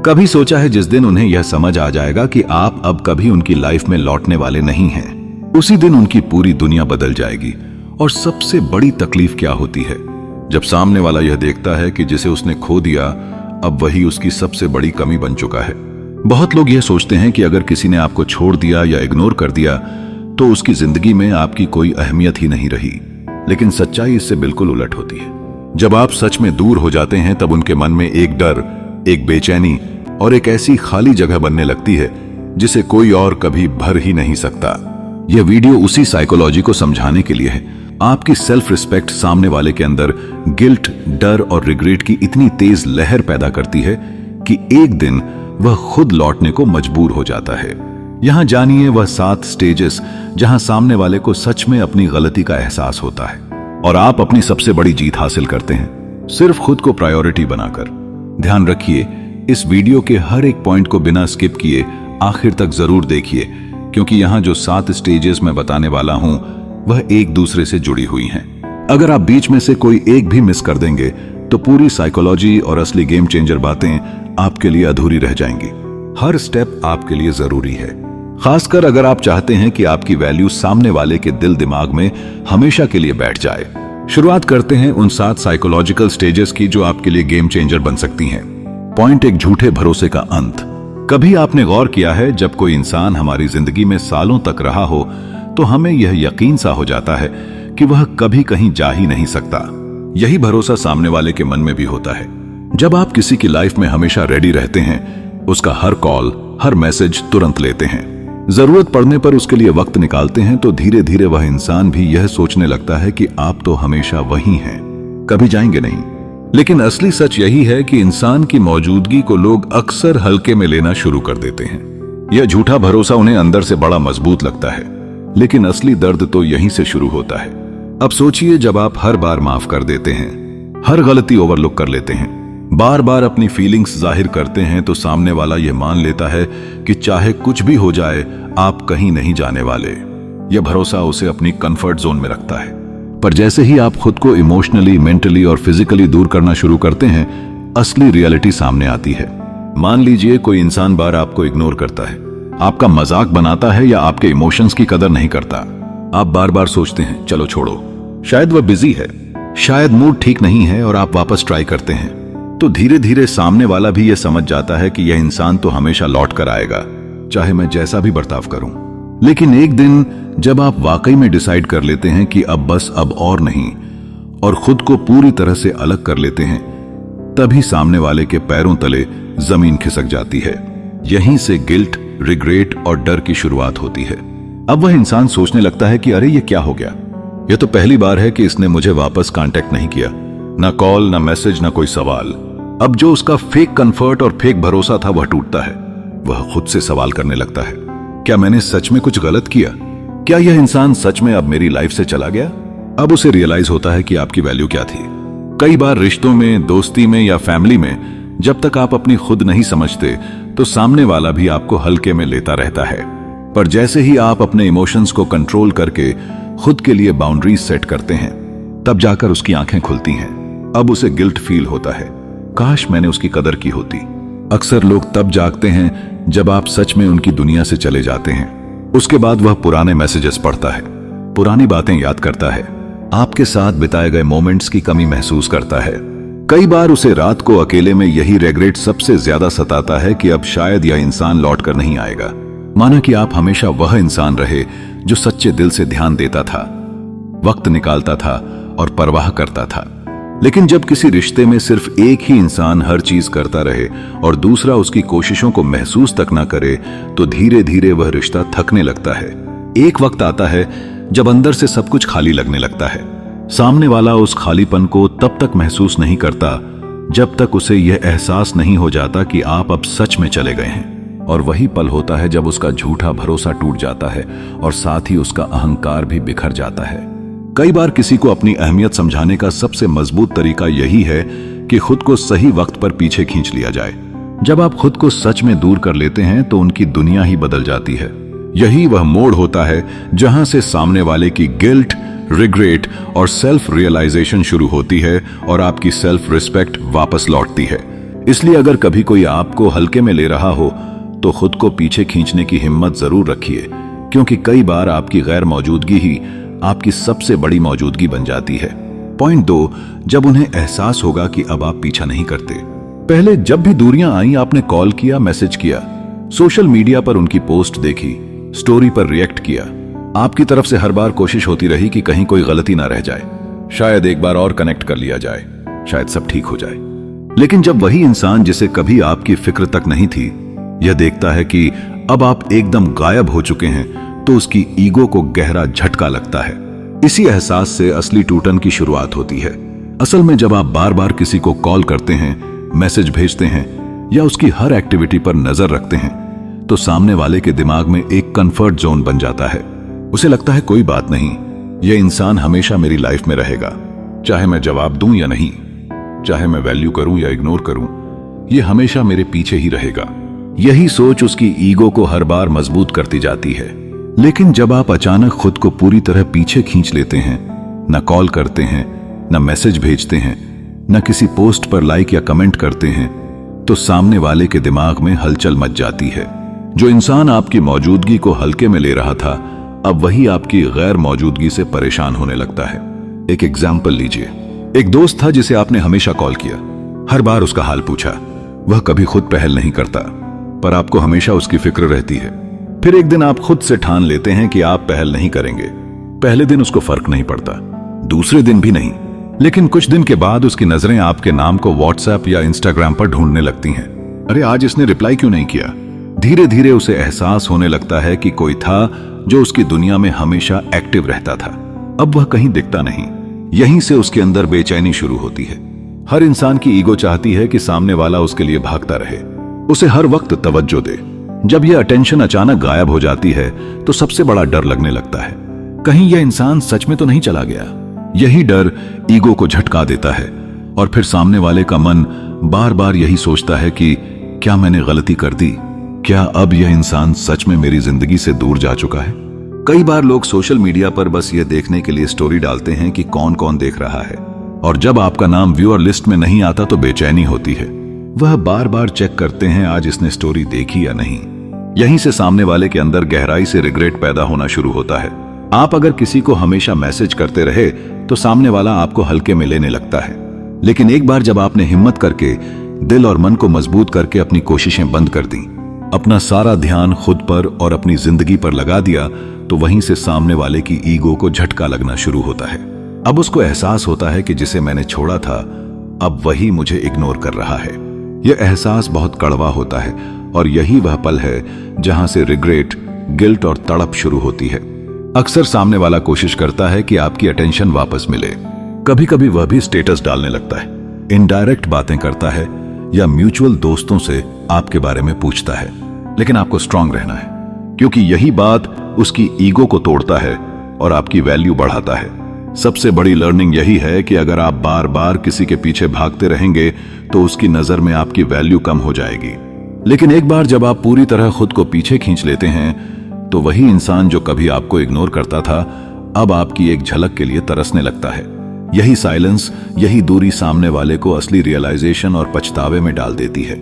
कभी सोचा है जिस दिन उन्हें यह समझ आ जाएगा कि आप अब कभी उनकी लाइफ में लौटने वाले नहीं हैं, उसी दिन उनकी पूरी दुनिया बदल जाएगी। और सबसे बड़ी तकलीफ क्या होती है? जब सामने वाला यह देखता है कि जिसे उसने खो दिया अब वही उसकी सबसे बड़ी कमी बन चुका है। बहुत लोग यह सोचते हैं कि अगर किसी ने आपको छोड़ दिया या इग्नोर कर दिया तो उसकी जिंदगी में आपकी कोई अहमियत ही नहीं रही, लेकिन सच्चाई इससे बिल्कुल उलट होती है। जब आप सच में दूर हो जाते हैं तब उनके मन में एक डर, एक बेचैनी और एक ऐसी खाली जगह बनने लगती है जिसे कोई और कभी भर ही नहीं सकता। यह वीडियो उसी साइकोलॉजी को समझाने के लिए है। आपकी सेल्फ रिस्पेक्ट सामने वाले के अंदर गिल्ट, डर और रिग्रेट की इतनी तेज लहर पैदा करती है कि एक दिन वह खुद लौटने को मजबूर हो जाता है। यहां जानिए वह 7 स्टेजेस जहां सामने वाले को सच में अपनी गलती का एहसास होता है और आप अपनी सबसे बड़ी जीत हासिल करते हैं सिर्फ खुद को प्रायोरिटी बनाकर। ध्यान रखिए, इस वीडियो के हर एक पॉइंट को बिना स्किप किए आखिर तक जरूर देखिए, क्योंकि यहां जो 7 स्टेजेस मैं बताने वाला हूं वह एक दूसरे से जुड़ी हुई हैं। अगर आप बीच में से कोई एक भी मिस कर देंगे तो पूरी साइकोलॉजी और असली गेम चेंजर बातें आपके लिए अधूरी रह जाएंगी। हर स्टेप आपके लिए जरूरी है, खासकर अगर आप चाहते हैं कि आपकी वैल्यू सामने वाले के दिल दिमाग में हमेशा के लिए बैठ जाए। शुरुआत करते हैं उन 7 साइकोलॉजिकल स्टेजेस की जो आपके लिए गेम चेंजर बन सकती हैं। पॉइंट 1, झूठे भरोसे का अंत। कभी आपने गौर किया है जब कोई इंसान हमारी जिंदगी में सालों तक रहा हो तो हमें यह यकीन सा हो जाता है कि वह कभी कहीं जा ही नहीं सकता। यही भरोसा सामने वाले के मन में भी होता है। जब आप किसी की लाइफ में हमेशा रेडी रहते हैं, उसका हर कॉल, हर मैसेज तुरंत लेते हैं, जरूरत पड़ने पर उसके लिए वक्त निकालते हैं, तो धीरे धीरे वह इंसान भी यह सोचने लगता है कि आप तो हमेशा वही हैं, कभी जाएंगे नहीं। लेकिन असली सच यही है कि इंसान की मौजूदगी को लोग अक्सर हल्के में लेना शुरू कर देते हैं। यह झूठा भरोसा उन्हें अंदर से बड़ा मजबूत लगता है, लेकिन असली दर्द तो यहीं से शुरू होता है। अब सोचिए, जब आप हर बार माफ कर देते हैं, हर गलती ओवरलुक कर लेते हैं, बार बार अपनी फीलिंग्स जाहिर करते हैं, तो सामने वाला यह मान लेता है कि चाहे कुछ भी हो जाए आप कहीं नहीं जाने वाले। यह भरोसा उसे अपनी कंफर्ट जोन में रखता है। पर जैसे ही आप खुद को इमोशनली, मेंटली और फिजिकली दूर करना शुरू करते हैं, असली रियलिटी सामने आती है। मान लीजिए कोई इंसान बार आपको इग्नोर करता है, आपका मजाक बनाता है या आपके इमोशंस की कदर नहीं करता। आप बार बार सोचते हैं चलो छोड़ो, शायद वह बिजी है, शायद मूड ठीक नहीं है, और आप वापस ट्राई करते हैं। तो धीरे धीरे सामने वाला भी यह समझ जाता है कि यह इंसान तो हमेशा लौट कर आएगा, चाहे मैं जैसा भी बर्ताव करूं। लेकिन एक दिन जब आप वाकई में डिसाइड कर लेते हैं कि अब बस अब और नहीं, और खुद को पूरी तरह से अलग कर लेते हैं, तभी सामने वाले के पैरों तले जमीन खिसक जाती है। यहीं से गिल्ट, रिग्रेट और डर की शुरुआत होती है। अब वह इंसान सोचने लगता है कि अरे ये क्या हो गया, यह तो पहली बार है कि इसने मुझे वापस कांटेक्ट नहीं किया, ना कॉल, ना मैसेज, ना कोई सवाल। अब जो उसका फेक कंफर्ट और फेक भरोसा था वह टूटता है। वह खुद से सवाल करने लगता है, क्या मैंने सच में कुछ गलत किया? क्या यह इंसान सच में अब मेरी लाइफ से चला गया? अब उसे रियलाइज होता है कि आपकी वैल्यू क्या थी। कई बार रिश्तों में, दोस्ती में या फैमिली में जब तक आप अपनी खुद नहीं समझते तो सामने वाला भी आपको हल्के में लेता रहता है। पर जैसे ही आप अपने इमोशंस को कंट्रोल करके खुद के लिए बाउंड्रीज सेट करते हैं, तब जाकर उसकी आंखें खुलती हैं। अब उसे गिल्ट फील होता है, काश मैंने उसकी कदर की होती। अक्सर लोग तब जागते हैं जब आप सच में उनकी दुनिया से चले जाते हैं। उसके बाद वह पुराने मैसेजेस पढ़ता है, पुरानी बातें याद करता है, आपके साथ बिताए गए मोमेंट्स की कमी महसूस करता है। कई बार उसे रात को अकेले में यही रिग्रेट सबसे ज्यादा सताता है कि अब शायद यह इंसान लौट कर नहीं आएगा। माना कि आप हमेशा वह इंसान रहे जो सच्चे दिल से ध्यान देता था, वक्त निकालता था और परवाह करता था। लेकिन जब किसी रिश्ते में सिर्फ एक ही इंसान हर चीज करता रहे और दूसरा उसकी कोशिशों को महसूस तक ना करे, तो धीरे धीरे वह रिश्ता थकने लगता है। एक वक्त आता है जब अंदर से सब कुछ खाली लगने लगता है। सामने वाला उस खालीपन को तब तक महसूस नहीं करता जब तक उसे यह एहसास नहीं हो जाता कि आप अब सच में चले गए हैं। और वही पल होता है जब उसका झूठा भरोसा टूट जाता है और साथ ही उसका अहंकार भी बिखर जाता है। कई बार किसी को अपनी अहमियत समझाने का सबसे मजबूत तरीका यही है कि खुद को सही वक्त पर पीछे खींच लिया जाए। जब आप खुद को सच में दूर कर लेते हैं तो उनकी दुनिया ही बदल जाती है। यही वह मोड़ होता है जहां से सामने वाले की गिल्ट, रिग्रेट और सेल्फ रियलाइजेशन शुरू होती है और आपकी सेल्फ रिस्पेक्ट वापस लौटती है। इसलिए अगर कभी कोई आपको हल्के में ले रहा हो तो खुद को पीछे खींचने की हिम्मत जरूर रखिए, क्योंकि कई बार आपकी गैर मौजूदगी ही आपकी सबसे बड़ी मौजूदगी बन जाती है। पॉइंट 2, जब उन्हें एहसास होगा कि अब आप पीछा नहीं करते। पहले जब भी दूरियां आई आपने कॉल किया, मैसेज किया, सोशल मीडिया पर उनकी पोस्ट देखी, स्टोरी पर रिएक्ट किया। आपकी तरफ से हर बार कोशिश होती रही कि कहीं कोई गलती ना रह जाए, शायद एक बार और कनेक्ट कर लिया जाए, शायद सब ठीक हो जाए। लेकिन जब वही इंसान जिसे कभी आपकी फिक्र तक नहीं थी यह देखता है कि अब आप एकदम गायब हो चुके हैं, तो उसकी ईगो को गहरा झटका लगता है। इसी एहसास से असली टूटन की शुरुआत होती है। असल में जब आप बार बार किसी को कॉल करते हैं, मैसेज भेजते हैं या उसकी हर एक्टिविटी पर नजर रखते हैं, तो सामने वाले के दिमाग में एक कंफर्ट जोन बन जाता है। उसे लगता है कोई बात नहीं, यह इंसान हमेशा मेरी लाइफ में रहेगा, चाहे मैं जवाब दूं या नहीं, चाहे मैं वैल्यू करूं या इग्नोर करूं, यह हमेशा मेरे पीछे ही रहेगा। यही सोच उसकी ईगो को हर बार मजबूत करती जाती है। लेकिन जब आप अचानक खुद को पूरी तरह पीछे खींच लेते हैं, न कॉल करते हैं, न मैसेज भेजते हैं, न किसी पोस्ट पर लाइक या कमेंट करते हैं, तो सामने वाले के दिमाग में हलचल मच जाती है। जो इंसान आपकी मौजूदगी को हल्के में ले रहा था, अब वही आपकी गैर मौजूदगी से परेशान होने लगता है। एक एग्जाम्पल लीजिए। एक दोस्त था जिसे आपने हमेशा कॉल किया, हर बार उसका हाल पूछा। वह कभी खुद पहल नहीं करता, पर आपको हमेशा उसकी फिक्र रहती है। फिर एक दिन आप खुद से ठान लेते हैं कि आप पहल नहीं करेंगे। पहले दिन उसको फर्क नहीं पड़ता, दूसरे दिन भी नहीं, लेकिन कुछ दिन के बाद उसकी नजरें आपके नाम को व्हाट्सएप या इंस्टाग्राम पर ढूंढने लगती हैं। अरे आज इसने रिप्लाई क्यों नहीं किया? धीरे धीरे उसे एहसास होने लगता है कि कोई था जो उसकी दुनिया में हमेशा एक्टिव रहता था, अब वह कहीं दिखता नहीं। यहीं से उसके अंदर बेचैनी शुरू होती है। हर इंसान की ईगो चाहती है कि सामने वाला उसके लिए भागता रहे, उसे हर वक्त तवज्जो दे। जब यह अटेंशन अचानक गायब हो जाती है तो सबसे बड़ा डर लगने लगता है, कहीं यह इंसान सच में तो नहीं चला गया। यही डर ईगो को झटका देता है और फिर सामने वाले का मन बार बार यही सोचता है कि क्या मैंने गलती कर दी? क्या अब यह इंसान सच में मेरी जिंदगी से दूर जा चुका है? कई बार लोग सोशल मीडिया पर बस यह देखने के लिए स्टोरी डालते हैं कि कौन कौन देख रहा है, और जब आपका नाम व्यूअर लिस्ट में नहीं आता तो बेचैनी होती है। वह बार बार चेक करते हैं आज इसने स्टोरी देखी या नहीं। यहीं से सामने वाले के अंदर गहराई से रिग्रेट पैदा होना शुरू होता है। आप अगर किसी को हमेशा मैसेज करते रहे तो सामने वाला आपको हल्के में लेने लगता है, लेकिन एक बार जब आपने हिम्मत करके दिल और मन को मजबूत करके अपनी कोशिशें बंद कर दी, अपना सारा ध्यान खुद पर और अपनी जिंदगी पर लगा दिया, तो वहीं से सामने वाले की ईगो को झटका लगना शुरू होता है। अब उसको एहसास होता है कि जिसे मैंने छोड़ा था अब वही मुझे इग्नोर कर रहा है। यह एहसास बहुत कड़वा होता है और यही वह पल है जहां से रिग्रेट, गिल्ट और तड़प शुरू होती है। अक्सर सामने वाला कोशिश करता है कि आपकी अटेंशन वापस मिले। कभी कभी वह भी स्टेटस डालने लगता है, इनडायरेक्ट बातें करता है या म्यूचुअल दोस्तों से आपके बारे में पूछता है। लेकिन आपको स्ट्रांग रहना है, क्योंकि यही बात उसकी ईगो को तोड़ता है और आपकी वैल्यू बढ़ाता है। सबसे बड़ी लर्निंग यही है कि अगर आप बार बार किसी के पीछे भागते रहेंगे तो उसकी नजर में आपकी वैल्यू कम हो जाएगी। लेकिन एक बार जब आप पूरी तरह खुद को पीछे खींच लेते हैं तो वही इंसान जो कभी आपको इग्नोर करता था अब आपकी एक झलक के लिए तरसने लगता है। यही साइलेंस, यही दूरी सामने वाले को असली रियलाइजेशन और पछतावे में डाल देती है।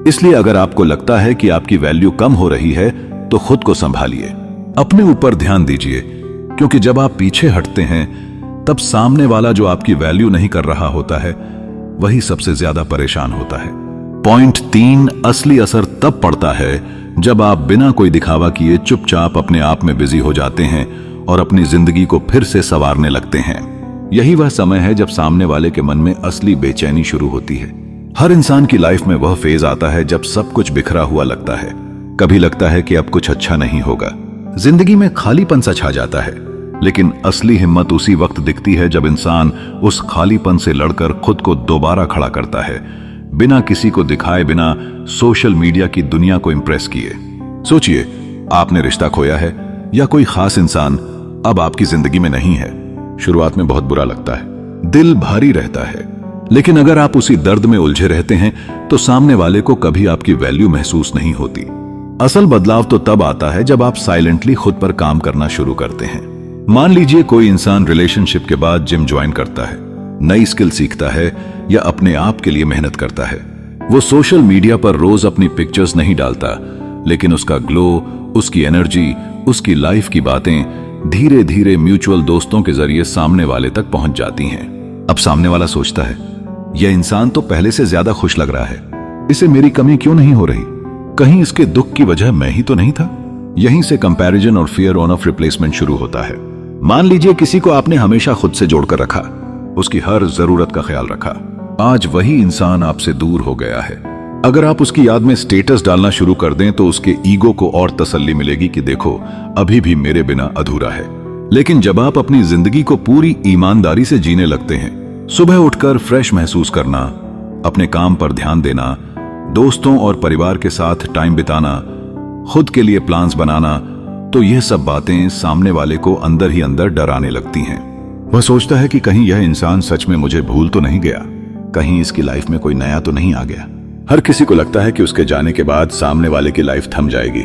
इसलिए अगर आपको लगता है कि आपकी वैल्यू कम हो रही है तो खुद को संभालिए, अपने ऊपर ध्यान दीजिए, क्योंकि जब आप पीछे हटते हैं तब सामने वाला जो आपकी वैल्यू नहीं कर रहा होता है वही सबसे ज्यादा परेशान होता है। पॉइंट 3, असली असर तब पड़ता है जब आप बिना कोई दिखावा किए चुपचाप अपने आप में बिजी हो जाते हैं और अपनी जिंदगी को फिर से संवारने लगते हैं। यही वह समय है जब सामने वाले के मन में असली बेचैनी शुरू होती है। हर इंसान की लाइफ में वह फेज आता है जब सब कुछ बिखरा हुआ लगता है। कभी लगता है कि अब कुछ अच्छा नहीं होगा, जिंदगी में खालीपन सा छा जाता है। लेकिन असली हिम्मत उसी वक्त दिखती है जब इंसान उस खालीपन से लड़कर खुद को दोबारा खड़ा करता है, बिना किसी को दिखाए, बिना सोशल मीडिया की दुनिया को इंप्रेस किए। सोचिए, आपने रिश्ता खोया है या कोई खास इंसान अब आपकी जिंदगी में नहीं है। शुरुआत में बहुत बुरा लगता है, दिल भारी रहता है, लेकिन अगर आप उसी दर्द में उलझे रहते हैं तो सामने वाले को कभी आपकी वैल्यू महसूस नहीं होती। असल बदलाव तो तब आता है जब आप साइलेंटली खुद पर काम करना शुरू करते हैं। मान लीजिए कोई इंसान रिलेशनशिप के बाद जिम ज्वाइन करता है, नई स्किल सीखता है या अपने आप के लिए मेहनत करता है, वो सोशल मीडिया पर रोज अपनी पिक्चर्स नहीं डालता, लेकिन उसका ग्लो, उसकी एनर्जी, उसकी लाइफ की बातें धीरे धीरे म्यूचुअल दोस्तों के जरिए सामने वाले तक पहुंच जाती हैं। अब सामने वाला सोचता है, यह इंसान तो पहले से ज्यादा खुश लग रहा है, इसे मेरी कमी क्यों नहीं हो रही? कहीं इसके दुख की वजह मैं ही तो नहीं था? यहीं से कंपैरिजन और फियर ऑफ रिप्लेसमेंट शुरू होता है। मान लीजिए किसी को आपने हमेशा खुद से जोड़कर रखा, उसकी हर जरूरत का ख्याल रखा। आज वही इंसान आपसे दूर हो गया है। अगर आप उसकी याद में स्टेटस डालना शुरू कर दें तो उसके ईगो को और तसल्ली मिलेगी कि देखो अभी भी मेरे बिना अधूरा है। लेकिन जब आप अपनी जिंदगी को पूरी ईमानदारी से जीने लगते हैं, सुबह उठकर फ्रेश महसूस करना, अपने काम पर ध्यान देना, दोस्तों और परिवार के साथ टाइम बिताना, खुद के लिए प्लान्स बनाना, तो यह सब बातें सामने वाले को अंदर ही अंदर डराने लगती हैं। वह सोचता है कि कहीं यह इंसान सच में मुझे भूल तो नहीं गया, कहीं इसकी लाइफ में कोई नया तो नहीं आ गया। हर किसी को लगता है कि उसके जाने के बाद सामने वाले की लाइफ थम जाएगी,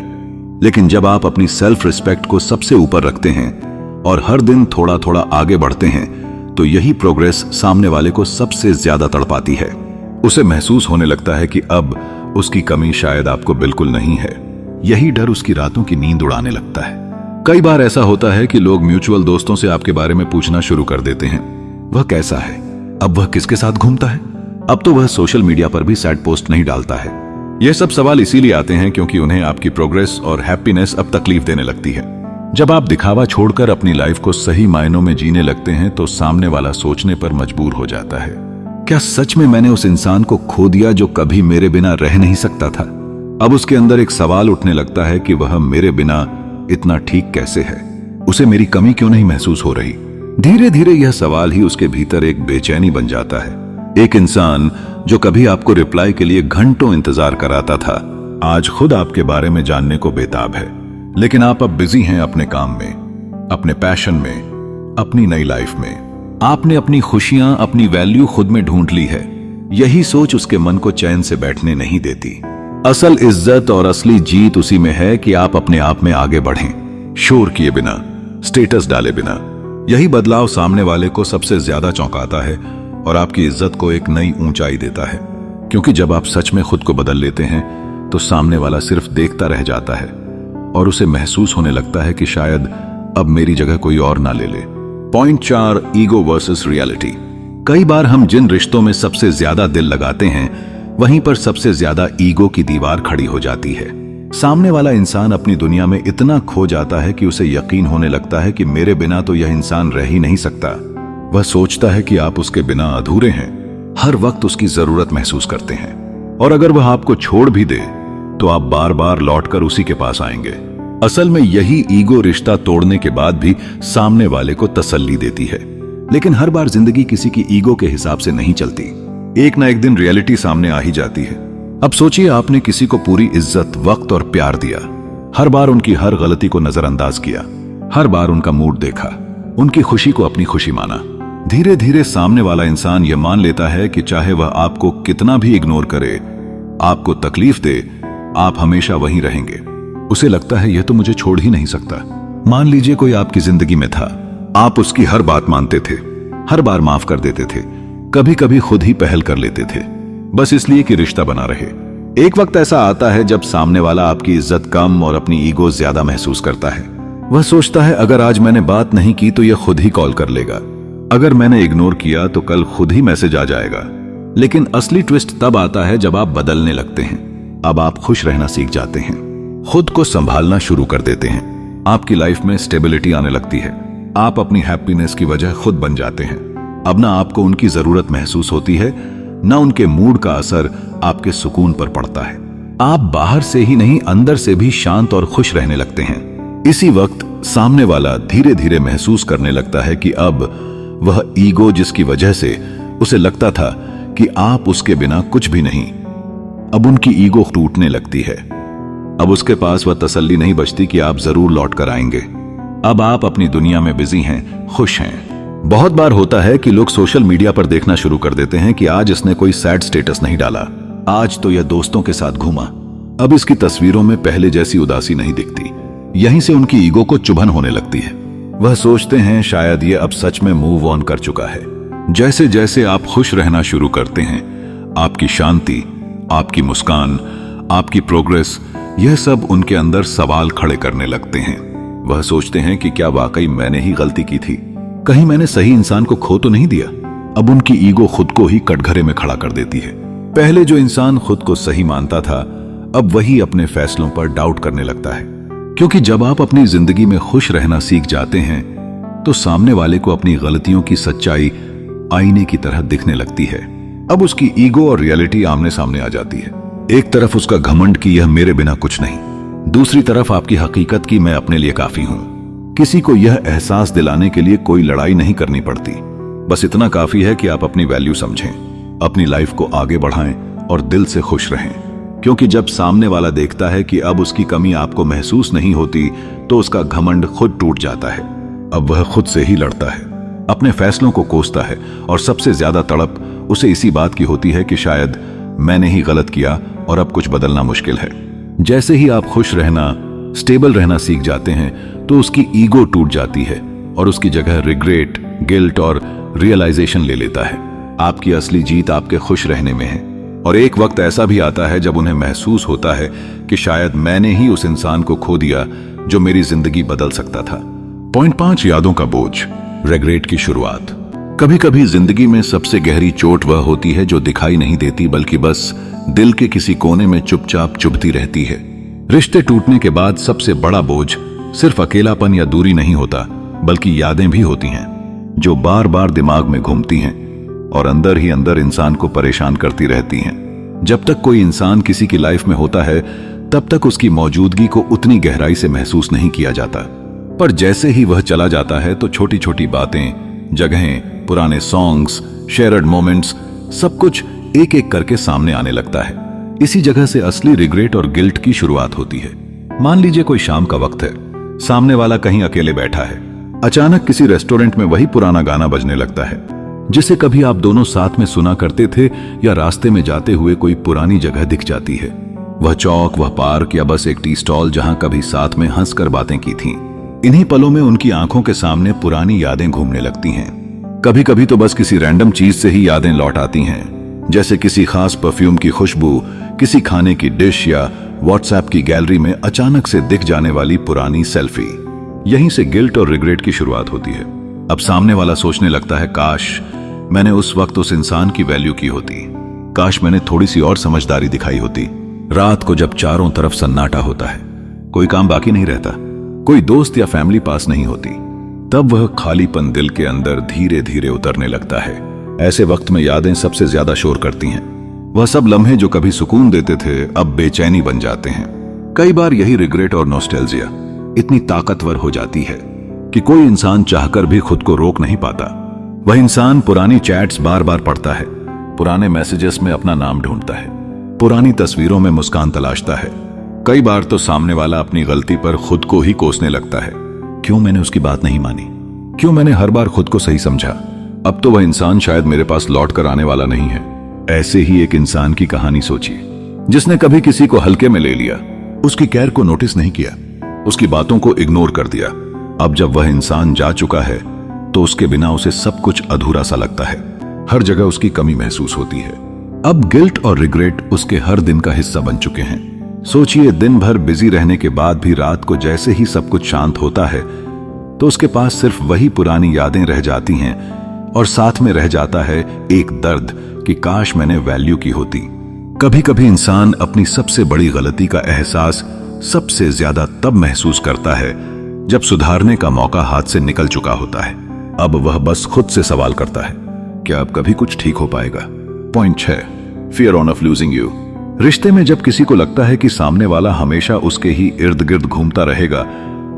लेकिन जब आप अपनी सेल्फ रिस्पेक्ट को सबसे ऊपर रखते हैं और हर दिन थोड़ा थोड़ा आगे बढ़ते हैं, तो यही प्रोग्रेस सामने वाले को सबसे ज्यादा तड़पाती है। उसे महसूस होने लगता है कि अब उसकी कमी शायद आपको बिल्कुल नहीं है। यही डर उसकी रातों की नींद उड़ाने लगता है। कई बार ऐसा होता है कि लोग म्यूचुअल दोस्तों से आपके बारे में पूछना शुरू कर देते हैं, वह कैसा है, अब वह किसके साथ घूमता है, अब तो वह सोशल मीडिया पर भी सैड पोस्ट नहीं डालता है। यह सब सवाल इसीलिए आते हैं क्योंकि उन्हें आपकी प्रोग्रेस और हैप्पीनेस अब तकलीफ देने लगती है। जब आप दिखावा छोड़कर अपनी लाइफ को सही मायनों में जीने लगते हैं तो सामने वाला सोचने पर मजबूर हो जाता है, क्या सच में मैंने उस इंसान को खो दिया जो कभी मेरे बिना रह नहीं सकता था? अब उसके अंदर एक सवाल उठने लगता है कि वह मेरे बिना इतना ठीक कैसे है, उसे मेरी कमी क्यों नहीं महसूस हो रही? धीरे धीरे यह सवाल ही उसके भीतर एक बेचैनी बन जाता है। एक इंसान जो कभी आपको रिप्लाई के लिए घंटों इंतजार कराता था, आज खुद आपके बारे में जानने को बेताब है। लेकिन आप अब बिजी हैं अपने काम में, अपने पैशन में, अपनी नई लाइफ में। आपने अपनी खुशियां, अपनी वैल्यू खुद में ढूंढ ली है। यही सोच उसके मन को चैन से बैठने नहीं देती। असल इज्जत और असली जीत उसी में है कि आप अपने आप में आगे बढ़ें, शोर किए बिना, स्टेटस डाले बिना। यही बदलाव सामने वाले को सबसे ज्यादा चौंकाता है और आपकी इज्जत को एक नई ऊंचाई देता है। क्योंकि जब आप सच में खुद को बदल लेते हैं तो सामने वाला सिर्फ देखता रह जाता है और उसे महसूस होने लगता है कि शायद अब मेरी जगह कोई और ना ले ले। Point 4, ego versus reality. कई बार हम जिन रिश्तों में सबसे ज्यादा दिल लगाते हैं वहीं पर सबसे ज्यादा ईगो की दीवार खड़ी हो जाती है। सामने वाला इंसान अपनी दुनिया में इतना खो जाता है कि उसे यकीन होने लगता है कि मेरे बिना तो यह इंसान रह ही नहीं सकता। वह सोचता है कि आप उसके बिना अधूरे हैं, हर वक्त उसकी जरूरत महसूस करते हैं, और अगर वह आपको छोड़ भी दे तो आप बार बार लौटकर उसी के पास आएंगे। असल में यही ईगो रिश्ता तोड़ने के बाद भी सामने वाले को तसल्ली देती है। लेकिन हर बार जिंदगी किसी की ईगो के हिसाब से नहीं चलती। एक ना एक दिन रियलिटी सामने आ ही जाती है। अब सोचिए, आपने किसी को पूरी इज्जत, वक्त और प्यार दिया, हर बार उनकी हर गलती को नजरअंदाज किया, हर बार उनका मूड देखा, उनकी खुशी को अपनी खुशी माना। धीरे धीरे सामने वाला इंसान यह मान लेता है कि चाहे वह आपको कितना भी इग्नोर करे, आपको तकलीफ दे, आप हमेशा वहीं रहेंगे। उसे लगता है यह तो मुझे छोड़ ही नहीं सकता। मान लीजिए कोई आपकी जिंदगी में था, आप उसकी हर बात मानते थे, हर बार माफ कर देते थे, कभी कभी खुद ही पहल कर लेते थे, बस इसलिए कि रिश्ता बना रहे। एक वक्त ऐसा आता है जब सामने वाला आपकी इज्जत कम और अपनी ईगो ज्यादा महसूस करता है। वह सोचता है अगर आज मैंने बात नहीं की तो यह खुद ही कॉल कर लेगा, अगर मैंने इग्नोर किया तो कल खुद ही मैसेज आ जाएगा। लेकिन असली ट्विस्ट तब आता है जब आप बदलने लगते हैं। अब आप खुश रहना सीख जाते हैं, खुद को संभालना शुरू कर देते हैं, आपकी लाइफ में स्टेबिलिटी आने लगती है, आप अपनी हैप्पीनेस की वजह खुद बन जाते हैं। अब ना आपको उनकी जरूरत महसूस होती है, ना उनके मूड का असर आपके सुकून पर पड़ता है। आप बाहर से ही नहीं, अंदर से भी शांत और खुश रहने लगते हैं। इसी वक्त सामने वाला धीरे धीरे महसूस करने लगता है कि अब वह ईगो जिसकी वजह से उसे लगता था कि आप उसके बिना कुछ भी नहीं, अब उनकी ईगो टूटने लगती है। अब उसके पास वह तसल्ली नहीं बचती कि आप जरूर लौट कर आएंगे। अब आप अपनी दुनिया में बिजी हैं, खुश हैं। बहुत बार होता है कि लोग सोशल मीडिया पर देखना शुरू कर देते हैं कि आज इसने कोई सैड स्टेटस नहीं डाला, आज तो यह दोस्तों के साथ घूमा, अब इसकी तस्वीरों में पहले जैसी उदासी नहीं दिखती। यहीं से उनकी ईगो को चुभन होने लगती है। वह सोचते हैं शायद ये अब सच में मूव ऑन कर चुका है। जैसे जैसे आप खुश रहना शुरू करते हैं, आपकी शांति, आपकी मुस्कान, आपकी प्रोग्रेस, यह सब उनके अंदर सवाल खड़े करने लगते हैं। वह सोचते हैं कि क्या वाकई मैंने ही गलती की थी, कहीं मैंने सही इंसान को खो तो नहीं दिया। अब उनकी ईगो खुद को ही कटघरे में खड़ा कर देती है। पहले जो इंसान खुद को सही मानता था, अब वही अपने फैसलों पर डाउट करने लगता है। क्योंकि जब आप अपनी जिंदगी में खुश रहना सीख जाते हैं तो सामने वाले को अपनी गलतियों की सच्चाई आईने की तरह दिखने लगती है। अब उसकी ईगो और रियलिटी आमने सामने आ जाती है। एक तरफ उसका घमंड कि यह मेरे बिना कुछ नहीं, दूसरी तरफ आपकी हकीकत कि मैं अपने लिए काफी हूं। किसी को यह एहसास दिलाने के लिए कोई लड़ाई नहीं करनी पड़ती, बस इतना काफी है कि आप अपनी वैल्यू समझें, अपनी लाइफ को आगे बढ़ाएं और दिल से खुश रहें। क्योंकि जब सामने वाला देखता है कि अब उसकी कमी आपको महसूस नहीं होती, तो उसका घमंड खुद टूट जाता है। अब वह खुद से ही लड़ता है, अपने फैसलों को कोसता है और सबसे ज्यादा तड़प उसे इसी बात की होती है कि शायद मैंने ही गलत किया और अब कुछ बदलना मुश्किल है। जैसे ही आप खुश रहना, स्टेबल रहना सीख जाते हैं तो उसकी ईगो टूट जाती है और उसकी जगह रिग्रेट, गिल्ट और रियलाइजेशन ले लेता है। आपकी असली जीत आपके खुश रहने में है। और एक वक्त ऐसा भी आता है जब उन्हें महसूस होता है कि शायद मैंने ही उस इंसान को खो दिया जो मेरी जिंदगी बदल सकता था। पॉइंट 5, यादों का बोझ, रिग्रेट की शुरुआत। कभी कभी जिंदगी में सबसे गहरी चोट वह होती है जो दिखाई नहीं देती, बल्कि बस दिल के किसी कोने में चुपचाप चुभती रहती है। रिश्ते टूटने के बाद सबसे बड़ा बोझ सिर्फ अकेलापन या दूरी नहीं होता, बल्कि यादें भी होती हैं जो बार बार दिमाग में घूमती हैं और अंदर ही अंदर इंसान को परेशान करती रहती हैं। जब तक कोई इंसान किसी की लाइफ में होता है, तब तक उसकी मौजूदगी को उतनी गहराई से महसूस नहीं किया जाता। पर जैसे ही वह चला जाता है तो छोटी छोटी बातें, जगहें, पुराने सॉन्ग्स, शेयर्ड मोमेंट्स, सब कुछ एक एक करके सामने आने लगता है। इसी जगह से असली रिग्रेट और गिल्ट की शुरुआत होती है। मान लीजिए कोई शाम का वक्त है, सामने वाला कहीं अकेले बैठा है। अचानक किसी रेस्टोरेंट में वही पुराना गाना बजने लगता है जिसे कभी आप दोनों साथ में सुना करते थे, या रास्ते में जाते हुए कोई पुरानी जगह दिख जाती है। वह चौक, वह पार्क या बस एक टी स्टॉल जहां कभी साथ में हंसकर बातें की थीं। इन्हीं पलों में उनकी आंखों के सामने पुरानी यादें घूमने लगती हैं। कभी कभी तो बस किसी रैंडम चीज से ही यादें लौट आती हैं, जैसे किसी खास परफ्यूम की खुशबू, किसी खाने की डिश या व्हाट्सएप की गैलरी में अचानक से दिख जाने वाली पुरानी सेल्फी। यहीं से गिल्ट और रिग्रेट की शुरुआत होती है। अब सामने वाला सोचने लगता है, काश मैंने उस वक्त उस इंसान की वैल्यू की होती, काश मैंने थोड़ी सी और समझदारी दिखाई होती। रात को जब चारों तरफ सन्नाटा होता है, कोई काम बाकी नहीं रहता, कोई दोस्त या फैमिली पास नहीं होती, तब वह खालीपन दिल के अंदर धीरे धीरे उतरने लगता है। ऐसे वक्त में यादें सबसे ज्यादा शोर करती हैं। वह सब लम्हे जो कभी सुकून देते थे, अब बेचैनी बन जाते हैं। कई बार यही रिग्रेट और नॉस्टैल्जिया इतनी ताकतवर हो जाती है कि कोई इंसान चाहकर भी खुद को रोक नहीं पाता। वह इंसान पुरानी चैट्स बार बार पढ़ता है, पुराने मैसेजेस में अपना नाम ढूंढता है, पुरानी तस्वीरों में मुस्कान तलाशता है। कई बार तो सामने वाला अपनी गलती पर खुद को ही कोसने लगता है। क्यों मैंने उसकी बात नहीं मानी, क्यों मैंने हर बार खुद को सही समझा, अब तो वह इंसान शायद मेरे पास लौट कर आने वाला नहीं है। ऐसे ही एक इंसान की कहानी सोचिए, जिसने कभी किसी को हल्के में ले लिया, उसकी केयर को नोटिस नहीं किया, उसकी बातों को इग्नोर कर दिया। अब जब वह इंसान जा चुका है तो उसके बिना उसे सब कुछ अधूरा सा लगता है। हर जगह उसकी कमी महसूस होती है। अब गिल्ट और रिग्रेट उसके हर दिन का हिस्सा बन चुके हैं। सोचिए, दिन भर बिजी रहने के बाद भी रात को जैसे ही सब कुछ शांत होता है तो उसके पास सिर्फ वही पुरानी यादें रह जाती हैं और साथ में रह जाता है एक दर्द कि काश मैंने वैल्यू की होती। कभी कभी इंसान अपनी सबसे बड़ी गलती का एहसास सबसे ज्यादा तब महसूस करता है जब सुधारने का मौका हाथ से निकल चुका होता है। अब वह बस खुद से सवाल करता है, क्या अब कभी कुछ ठीक हो पाएगा? Point 6, fear of losing you. रिश्ते में जब किसी को लगता है कि सामने वाला हमेशा उसके ही इर्द गिर्द घूमता रहेगा,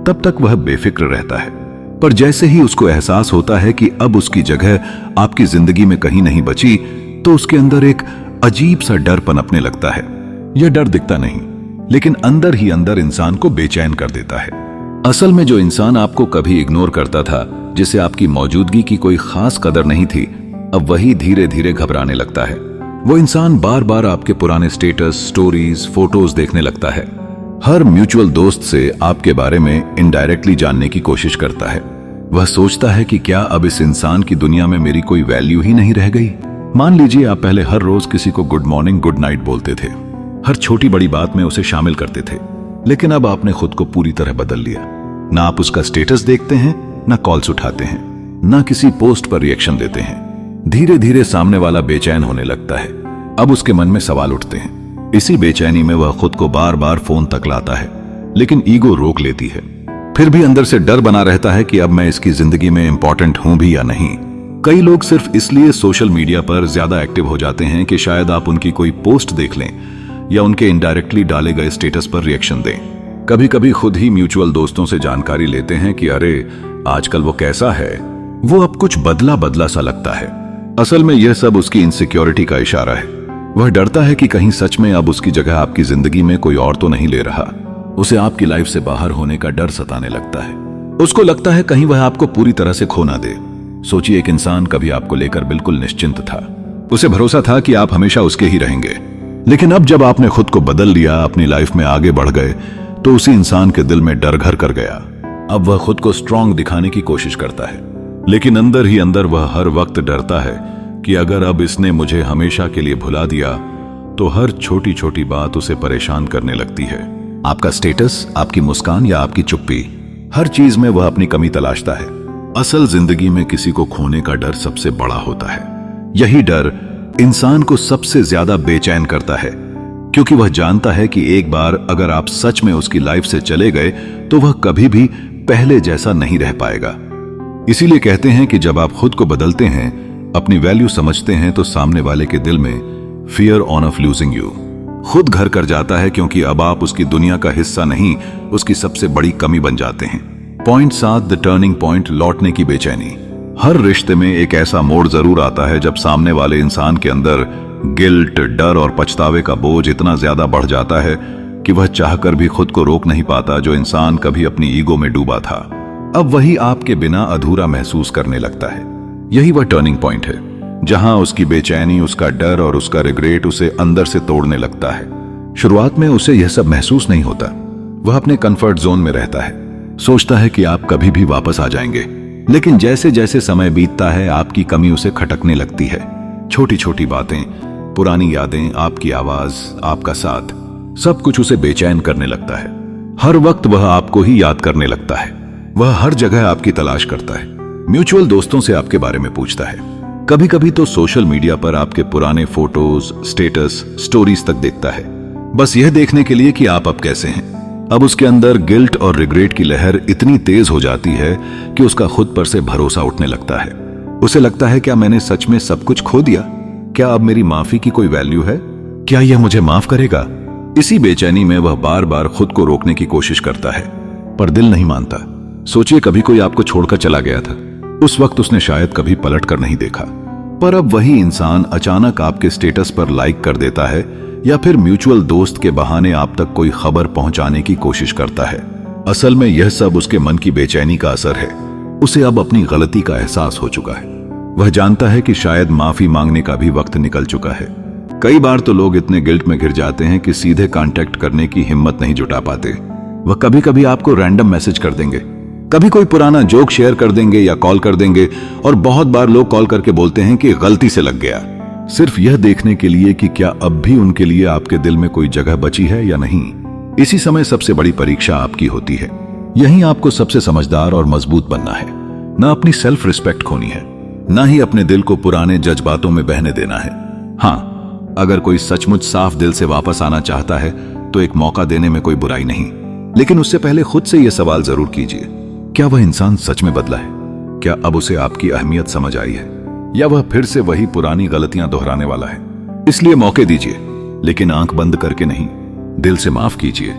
तब तक वह बेफिक्र रहता है। पर जैसे ही उसको एहसास होता है कि अब उसकी जगह आपकी जिंदगी में कहीं नहीं बची, तो उसके अंदर एक अजीब सा डर पनपने लगता है। यह डर दिखता नहीं, लेकिन अंदर ही अंदर इंसान को बेचैन कर देता है। असल में जो इंसान आपको कभी इग्नोर करता था, जिसे आपकी मौजूदगी की कोई खास कदर नहीं थी, अब वही धीरे धीरे घबराने लगता है। वो इंसान बार बार आपके पुराने स्टेटस, स्टोरीज, फोटोज देखने लगता है। हर म्यूचुअल दोस्त से आपके बारे में इनडायरेक्टली जानने की कोशिश करता है। वह सोचता है कि क्या अब इस इंसान की दुनिया में मेरी कोई वैल्यू ही नहीं रह गई। मान लीजिए आप पहले हर रोज किसी को गुड मॉर्निंग गुड नाइट बोलते थे, हर छोटी बड़ी बात में उसे शामिल करते थे, लेकिन अब आपने खुद को पूरी तरह बदल लिया। ना आप उसका स्टेटस देखते हैं, ना कॉल्स उठाते हैं, ना किसी पोस्ट पर रिएक्शन देते हैं। धीरे धीरे सामने वाला बेचैन होने लगता है। अब उसके मन में सवाल उठते हैं। इसी बेचैनी में वह खुद को बार बार फोन तक लाता है, लेकिन ईगो रोक लेती है। फिर भी अंदर से डर बना रहता है कि अब मैं इसकी जिंदगी में इंपॉर्टेंट हूं भी या नहीं। कई लोग सिर्फ इसलिए सोशल मीडिया पर ज्यादा एक्टिव हो जाते हैं कि शायद आप उनकी कोई पोस्ट देख लें या उनके इनडायरेक्टली डाले गए स्टेटस पर रिएक्शन दें। कभी कभी खुद ही म्यूचुअल दोस्तों से जानकारी लेते हैं कि अरे आजकल वो कैसा है, वो अब कुछ बदला बदला सा लगता है। असल में यह सब उसकी इनसिक्योरिटी का इशारा है। वह डरता है कि कहीं सच में अब उसकी जगह आपकी जिंदगी में कोई और तो नहीं ले रहा। उसे आपकी लाइफ से बाहर होने का डर सताने लगता है। उसको लगता है कहीं वह आपको पूरी तरह से खो ना दे। सोचिए, एक इंसान कभी आपको लेकर बिल्कुल निश्चिंत था। उसे भरोसा था कि आप हमेशा उसके ही रहेंगे। लेकिन अब जब आपने खुद को बदल लिया, अपनी लाइफ में आगे बढ़ गए, तो उसी इंसान के दिल में डर घर कर गया। अब वह खुद को स्ट्रांग दिखाने की कोशिश करता है, लेकिन अंदर ही अंदर वह हर वक्त डरता है कि अगर अब इसने मुझे हमेशा के लिए भुला दिया तो हर छोटी छोटी बात उसे परेशान करने लगती है। आपका स्टेटस, आपकी मुस्कान या आपकी चुप्पी, हर चीज में वह अपनी कमी तलाशता है। असल जिंदगी में किसी को खोने का डर सबसे बड़ा होता है। यही डर इंसान को सबसे ज्यादा बेचैन करता है, क्योंकि वह जानता है कि एक बार अगर आप सच में उसकी लाइफ से चले गए तो वह कभी भी पहले जैसा नहीं रह पाएगा। इसीलिए कहते हैं कि जब आप खुद को बदलते हैं, अपनी वैल्यू समझते हैं, तो सामने वाले के दिल में फियर ऑफ लूजिंग यू खुद घर कर जाता है, क्योंकि अब आप उसकी दुनिया का हिस्सा नहीं, उसकी सबसे बड़ी कमी बन जाते हैं। पॉइंट 7, द टर्निंग पॉइंट, लौटने की बेचैनी। हर रिश्ते में एक ऐसा मोड़ जरूर आता है जब सामने वाले इंसान के अंदर गिल्ट, डर और पछतावे का बोझ इतना ज्यादा बढ़ जाता है कि वह चाहकर भी खुद को रोक नहीं पाता। जो इंसान कभी अपनी ईगो में डूबा था, अब वही आपके बिना अधूरा महसूस करने लगता है। यही वह टर्निंग पॉइंट है जहां उसकी बेचैनी, उसका डर और उसका रिग्रेट उसे अंदर से तोड़ने लगता है। शुरुआत में उसे यह सब महसूस नहीं होता। वह अपने कंफर्ट जोन में रहता है, सोचता है कि आप कभी भी वापस आ जाएंगे। लेकिन जैसे जैसे समय बीतता है, आपकी कमी उसे खटकने लगती है। छोटी छोटी बातें, पुरानी यादें, आपकी आवाज, आपका साथ, सब कुछ उसे बेचैन करने लगता है। हर वक्त वह आपको ही याद करने लगता है। वह हर जगह आपकी तलाश करता है। म्यूचुअल दोस्तों से आपके बारे में पूछता है। कभी कभी तो सोशल मीडिया पर आपके पुराने फोटोज, स्टेटस, स्टोरीज तक देखता है, बस यह देखने के लिए कि आप अब कैसे हैं। अब उसके अंदर गिल्ट और रिग्रेट की लहर इतनी तेज हो जाती है कि उसका खुद पर से भरोसा उठने लगता है। उसे लगता है, क्या मैंने सच में सब कुछ खो दिया? क्या अब मेरी माफी की कोई वैल्यू है? क्या यह मुझे माफ करेगा? इसी बेचैनी में वह बार बार खुद को रोकने की कोशिश करता है, पर दिल नहीं मानता। सोचिए, कभी कोई आपको छोड़कर चला गया था, उस वक्त उसने शायद कभी पलट कर नहीं देखा, पर अब वही इंसान अचानक आपके स्टेटस पर लाइक कर देता है, या फिर म्यूचुअल दोस्त के बहाने आप तक कोई खबर पहुंचाने की कोशिश करता है। असल में यह सब उसके मन की बेचैनी का असर है। उसे अब अपनी गलती का एहसास हो चुका है। वह जानता है कि शायद माफी मांगने का भी वक्त निकल चुका है। कई बार तो लोग इतने गिल्ट में घिर जाते हैं कि सीधे कांटेक्ट करने की हिम्मत नहीं जुटा पाते। वह कभी कभी आपको रैंडम मैसेज कर देंगे, कभी कोई पुराना जोक शेयर कर देंगे या कॉल कर देंगे, और बहुत बार लोग कॉल करके बोलते हैं कि गलती से लग गया, सिर्फ यह देखने के लिए कि क्या अब भी उनके लिए आपके दिल में कोई जगह बची है या नहीं। इसी समय सबसे बड़ी परीक्षा आपकी होती है। यहीं आपको सबसे समझदार और मजबूत बनना है। ना अपनी सेल्फ रिस्पेक्ट खोनी है, ना ही अपने दिल को पुराने जज्बातों में बहने देना है। हाँ, अगर कोई सचमुच साफ दिल से वापस आना चाहता है तो एक मौका देने में कोई बुराई नहीं, लेकिन उससे पहले खुद से यह सवाल जरूर कीजिए, क्या वह इंसान सच में बदला है? क्या अब उसे आपकी अहमियत समझ आई है, या वह फिर से वही पुरानी गलतियां दोहराने वाला है? इसलिए मौके दीजिए, लेकिन आंख बंद करके नहीं। दिल से माफ कीजिए,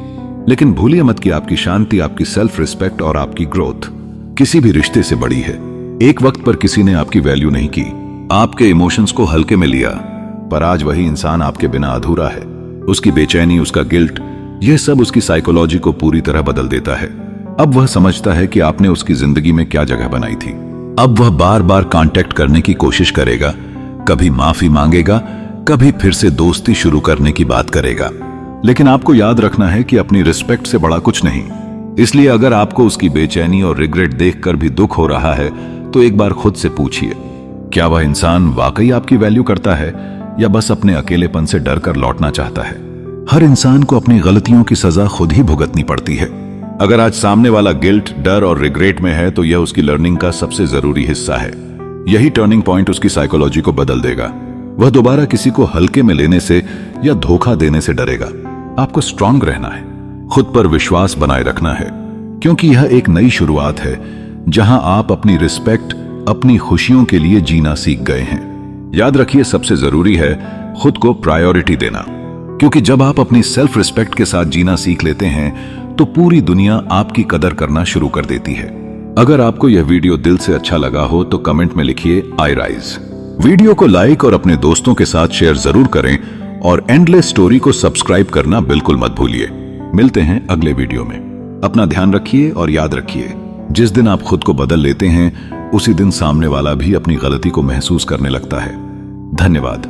लेकिन भूलिए मत कि आपकी शांति, आपकी सेल्फ रिस्पेक्ट और आपकी ग्रोथ किसी भी रिश्ते से बड़ी है। एक वक्त पर किसी ने आपकी वैल्यू नहीं की, आपके इमोशंस को हल्के में लिया, पर आज वही इंसान आपके बिना अधूरा है। उसकी बेचैनी, उसका गिल्ट, यह सब उसकी साइकोलॉजी को पूरी तरह बदल देता है। अब वह समझता है कि आपने उसकी जिंदगी में क्या जगह बनाई थी। अब वह बार बार कांटेक्ट करने की कोशिश करेगा, कभी माफी मांगेगा, कभी फिर से दोस्ती शुरू करने की बात करेगा। लेकिन आपको याद रखना है कि अपनी रिस्पेक्ट से बड़ा कुछ नहीं। इसलिए अगर आपको उसकी बेचैनी और रिग्रेट देखकर भी दुख हो रहा है, तो एक बार खुद से पूछिए, क्या वह इंसान वाकई आपकी वैल्यू करता है या बस अपने अकेलेपन से डर कर लौटना चाहता है? हर इंसान को अपनी गलतियों की सजा खुद ही भुगतनी पड़ती है। अगर आज सामने वाला गिल्ट, डर और रिग्रेट में है तो यह उसकी लर्निंग का सबसे जरूरी हिस्सा है। यही टर्निंग पॉइंट उसकी साइकोलॉजी को बदल देगा। वह दोबारा किसी को हल्के में लेने से या धोखा देने से डरेगा। आपको स्ट्रांग रहना है, खुद पर विश्वास बनाए रखना है, क्योंकि यह एक नई शुरुआत है जहां आप अपनी रिस्पेक्ट, अपनी खुशियों के लिए जीना सीख गए हैं। याद रखिए, सबसे जरूरी है खुद को प्रायोरिटी देना, क्योंकि जब आप अपनी सेल्फ रिस्पेक्ट के साथ जीना सीख लेते हैं तो पूरी दुनिया आपकी कदर करना शुरू कर देती है। अगर आपको यह वीडियो दिल से अच्छा लगा हो तो कमेंट में लिखिए आई राइज। वीडियो को लाइक और अपने दोस्तों के साथ शेयर जरूर करें और एंडलेस स्टोरी को सब्सक्राइब करना बिल्कुल मत भूलिए। मिलते हैं अगले वीडियो में। अपना ध्यान रखिए और याद रखिए, जिस दिन आप खुद को बदल लेते हैं उसी दिन सामने वाला भी अपनी गलती को महसूस करने लगता है। धन्यवाद।